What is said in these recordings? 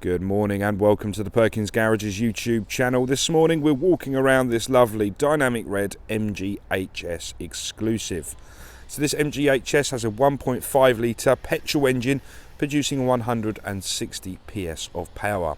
Good morning and welcome to the Perkins Garages YouTube channel. This morning we're walking around this lovely Dynamic Red MGHS exclusive. So this MGHS has a 1.5 litre petrol engine producing 160 PS of power.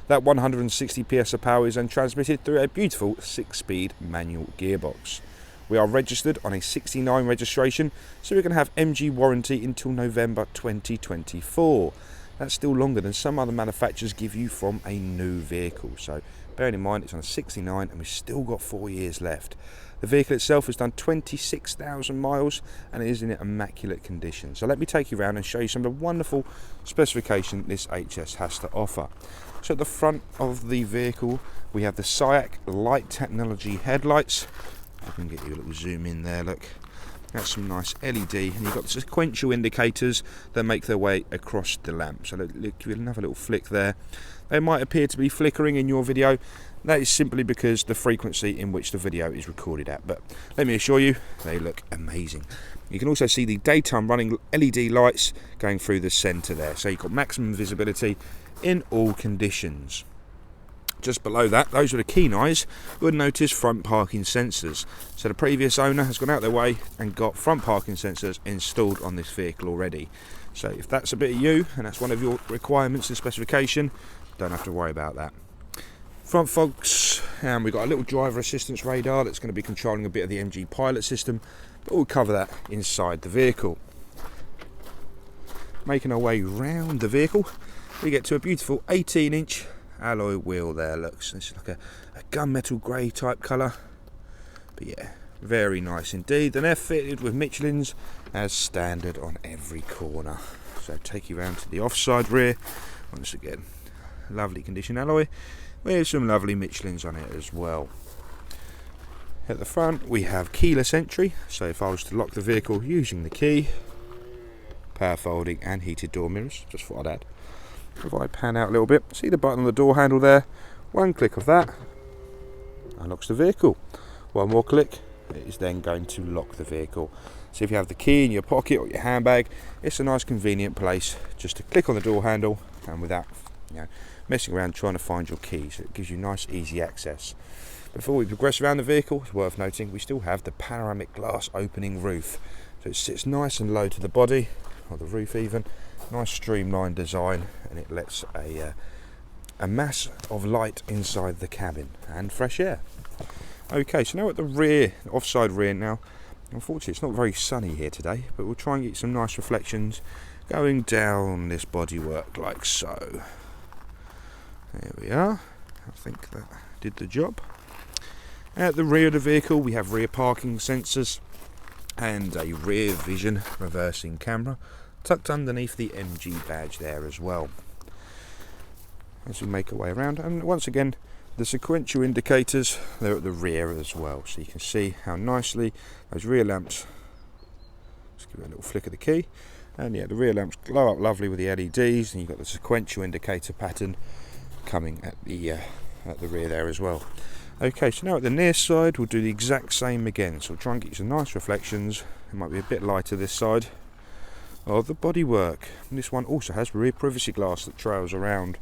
That 160 PS of power is then transmitted through a beautiful 6-speed manual gearbox. We are registered on a 69 registration, so we're going to have MG warranty until November 2024. That's still longer than some other manufacturers give you from a new vehicle. So bearing in mind it's on a 69 and we've still got 4 years left. The vehicle itself has done 26,000 miles and it is in immaculate condition. So let me take you around and show you some of the wonderful specification this HS has to offer. So at the front of the vehicle we have the SIAC light technology headlights. I can get you a little zoom in there, look. That's some nice LED, and you've got sequential indicators that make their way across the lamp. So give it another little flick there. They might appear to be flickering in your video. That is simply because the frequency in which the video is recorded at. But let me assure you, they look amazing. You can also see the daytime running LED lights going through the centre there. So you've got maximum visibility in all conditions. Just below that, those with the keen eyes would notice front parking sensors. So the previous owner has gone out their way and got front parking sensors installed on this vehicle already. So if that's a bit of you and that's one of your requirements and specification, don't have to worry about that. Front fogs, and we've got a little driver assistance radar that's going to be controlling a bit of the MG pilot system, but we'll cover that inside the vehicle. Making our way round the vehicle, we get to a beautiful 18-inch alloy wheel there. Looks, it's like a gunmetal grey type colour, but yeah, very nice indeed. And they're fitted with Michelin's as standard on every corner. So take you round to the offside rear. Once again, lovely condition alloy with some lovely Michelin's on it as well. At the front we have keyless entry, so if I was to lock the vehicle using the key, power folding and heated door mirrors, just thought I'd add. If I pan out a little bit, see the button on the door handle there? One click of that unlocks the vehicle. One more click, it is then going to lock the vehicle. So if you have the key in your pocket or your handbag, it's a nice convenient place just to click on the door handle and without messing around trying to find your key. So it gives you nice easy access. Before we progress around the vehicle, it's worth noting we still have the panoramic glass opening roof. So it sits nice and low to the body, or the roof even. Nice streamlined design, and it lets a mass of light inside the cabin and fresh air. Okay, so now at the rear, offside rear now. Unfortunately it's not very sunny here today, but we'll try and get some nice reflections going down this bodywork like so. There we are. I think that did the job. At the rear of the vehicle we have rear parking sensors and a rear vision reversing camera tucked underneath the MG badge there as well. As we make our way around, and once again the sequential indicators, they're at the rear as well, so you can see how nicely those rear lamps, just give it a little flick of the key, and yeah, the rear lamps glow up lovely with the LEDs, and you've got the sequential indicator pattern coming at the rear there as well. Okay, so now at the near side we'll do the exact same again, so we'll try and get you some nice reflections. It might be a bit lighter this side of the bodywork. And this one also has rear privacy glass that trails around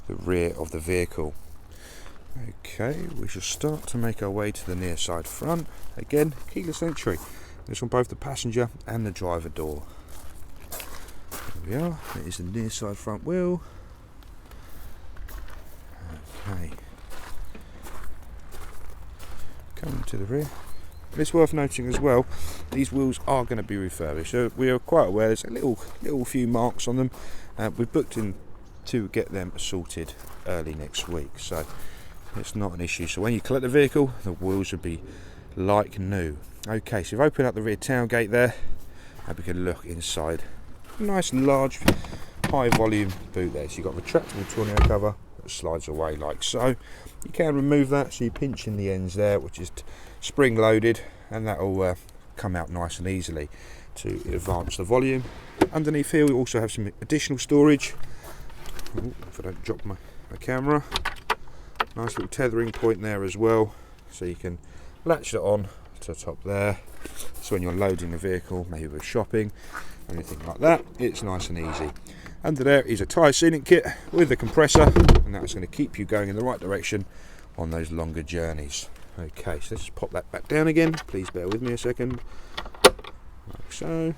the rear of the vehicle. Okay, we shall start to make our way to the near side front. Again, keyless entry. This on both the passenger and the driver door. There we are. It is the near side front wheel. Okay. Coming to the rear. It's worth noting as well, these wheels are going to be refurbished, so we are quite aware there's a little few marks on them. We've booked in to get them sorted early next week, so it's not an issue. So when you collect the vehicle, the wheels will be like new. Okay, so you've opened up the rear tailgate there, and we can look inside. A nice large high volume boot there, so you've got a retractable tonneau cover that slides away like so. You can remove that, so you pinch in the ends there, which is spring loaded, and that will come out nice and easily to advance the volume. Underneath here we also have some additional storage. Ooh, if I don't drop my camera, nice little tethering point there as well, so you can latch it on to the top there, so when you're loading the vehicle, maybe with shopping, anything like that, it's nice and easy. Under there is a tyre sealant kit with a compressor, and that's going to keep you going in the right direction on those longer journeys. Okay, so let's just pop that back down again. Please bear with me a second. Like so.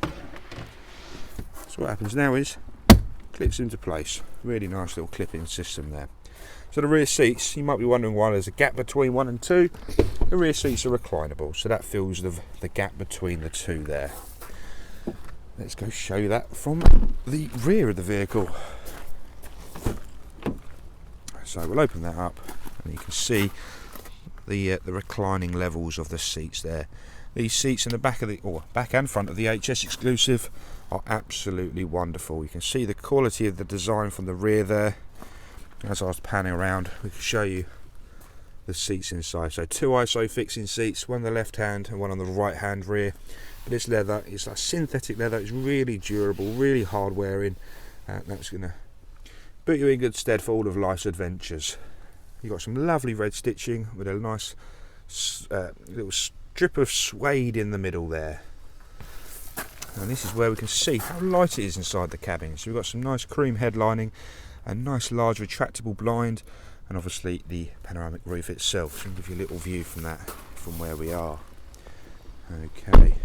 So what happens now is clips into place. Really nice little clipping system there. So the rear seats, you might be wondering why there's a gap between 1 and 2. The rear seats are reclinable, so that fills the gap between the two there. Let's go show you that from the rear of the vehicle. So we'll open that up, and you can see the reclining levels of the seats there. These seats in the back of back and front of the HS Exclusive are absolutely wonderful. You can see the quality of the design from the rear there. As I was panning around, we can show you the seats inside. So 2 ISO fixing seats, one on the left hand and one on the right hand rear. This leather is like synthetic leather. It's really durable, really hard wearing, and that's going to put you in good stead for all of life's adventures. You've got some lovely red stitching with a nice little strip of suede in the middle there. And this is where we can see how light it is inside the cabin. So we've got some nice cream headlining, a nice large retractable blind, and obviously the panoramic roof itself. So I'll give you a little view from that, from where we are. Okay.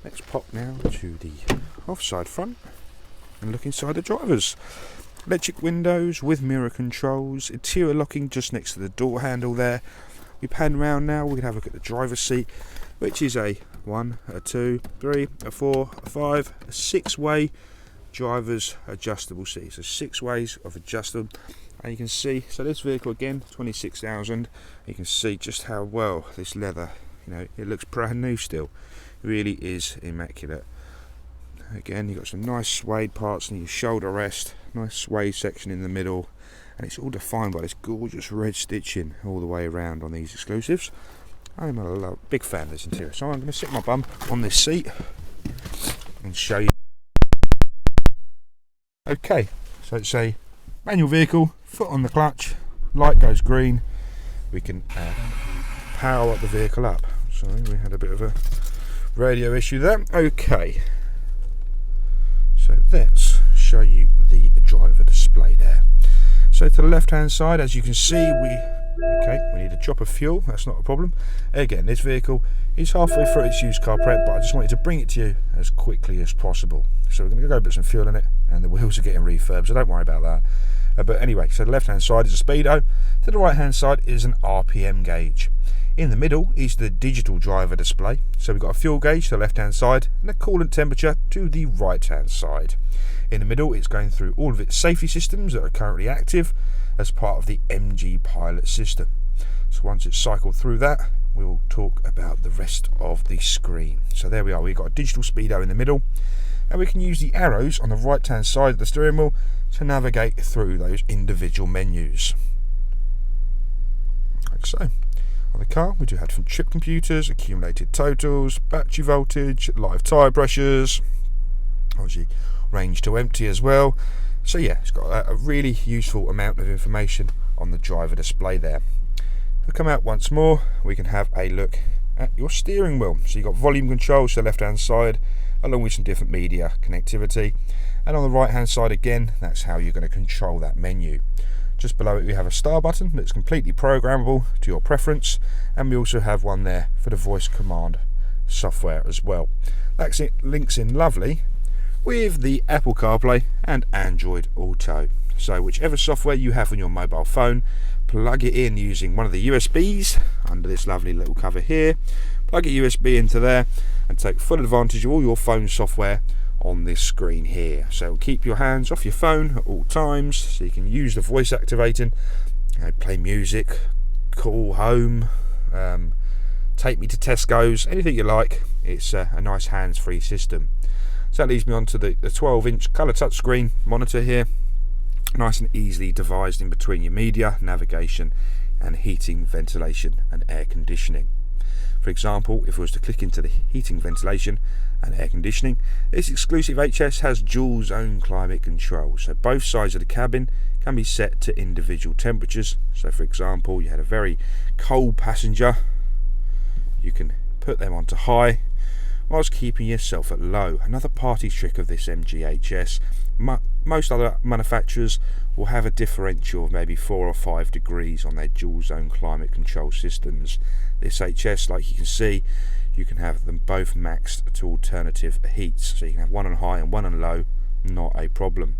Let's pop now to the offside front and look inside the drivers. Electric windows with mirror controls, interior locking just next to the door handle there. We pan round now, we can have a look at the driver's seat, which is a 1, a 2, 3, a 4, a 5, a 6-way driver's adjustable seat. So 6 ways of adjustable, and you can see, so this vehicle again, 26,000, you can see just how well this leather, it looks brand new still. Really is immaculate. Again, you've got some nice suede parts in your shoulder rest, nice suede section in the middle, and it's all defined by this gorgeous red stitching all the way around on these Exclusives. I'm a big fan of this interior, so I'm going to sit my bum on this seat and show you. Okay, so it's a manual vehicle, foot on the clutch, light goes green, we can power up the vehicle up. Sorry, we had a bit of a radio issue there. Okay, so let's show you the driver display there. So to the left hand side, as you can see, we need a drop of fuel. That's not a problem. Again, this vehicle is halfway through its used car prep, but I just wanted to bring it to you as quickly as possible. So we're going to go put some fuel in it, and the wheels are getting refurbed, so don't worry about that. But anyway, so the left hand side is a speedo, to the right hand side is an RPM gauge. In the middle is the digital driver display. So we've got a fuel gauge to the left hand side and a coolant temperature to the right hand side. In the middle, it's going through all of its safety systems that are currently active as part of the MG Pilot system. So once it's cycled through that, we'll talk about the rest of the screen. So there we are, we've got a digital speedo in the middle, and we can use the arrows on the right hand side of the steering wheel to navigate through those individual menus. Like so. On the car, we do have different trip computers, accumulated totals, battery voltage, live tyre pressures, obviously range to empty as well. So yeah, it's got a really useful amount of information on the driver display there. If we come out once more, we can have a look at your steering wheel. So you've got volume controls to the left hand side, along with some different media connectivity. And on the right hand side again, that's how you're going to control that menu. Just below it we have a star button that's completely programmable to your preference, and we also have one there for the voice command software as well. That links in lovely with the Apple CarPlay and Android Auto. So whichever software you have on your mobile phone, plug it in using one of the USBs under this lovely little cover here, plug a USB into there and take full advantage of all your phone software on this screen here. So keep your hands off your phone at all times, so you can use the voice activating, play music, call home, take me to Tesco's, anything you like. It's a nice hands-free system. So that leads me on to the 12-inch colour touchscreen monitor here, nice and easily devised in between your media, navigation and heating, ventilation and air conditioning. For example, if we was to click into the heating, ventilation and air conditioning, this exclusive HS has dual zone climate control. So both sides of the cabin can be set to individual temperatures. So for example, you had a very cold passenger, you can put them onto high, whilst keeping yourself at low. Another party trick of this MGHS. Most other manufacturers will have a differential of maybe 4 or 5 degrees on their dual zone climate control systems. This HS, like you can see, you can have them both maxed to alternative heats, so you can have one on high and one on low, not a problem.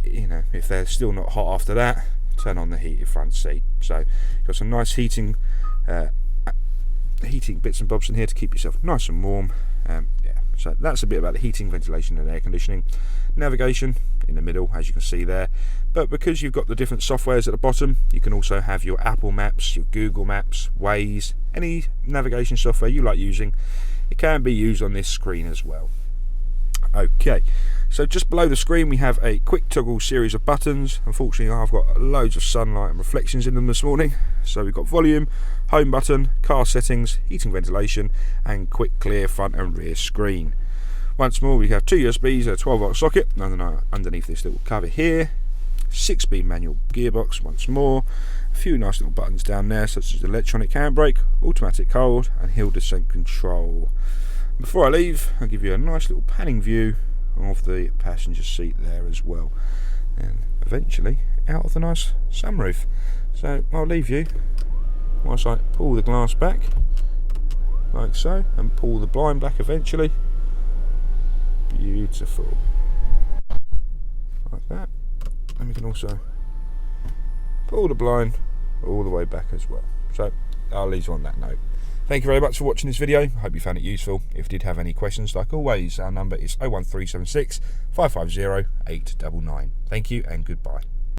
You know, if they're still not hot after that, turn on the heated front seat. So you've got some nice heating bits and bobs in here to keep yourself nice and warm. Yeah, so that's a bit about the heating, ventilation and air conditioning. Navigation in the middle, as you can see there, but because you've got the different softwares at the bottom, you can also have your Apple Maps, your Google Maps, Waze, any navigation software you like using. It can be used on this screen as well. Okay, so just below the screen we have a quick toggle series of buttons. Unfortunately I've got loads of sunlight and reflections in them this morning, so we've got volume, home button, car settings, heating, ventilation and quick clear front and rear screen. Once more we have 2 USBs and a 12-volt socket underneath this little cover here. 6-speed manual gearbox once more. A few nice little buttons down there, such as electronic handbrake, automatic hold and hill descent control. Before I leave, I'll give you a nice little panning view of the passenger seat there as well, and eventually out of the nice sunroof. So I'll leave you whilst I pull the glass back like so and pull the blind back eventually. Beautiful, like that. And we can also pull the blind all the way back as well. So I'll leave you on that note. Thank you very much for watching this video. I hope you found it useful. If you did have any questions, like always, our number is 01376 550 899. Thank you and goodbye.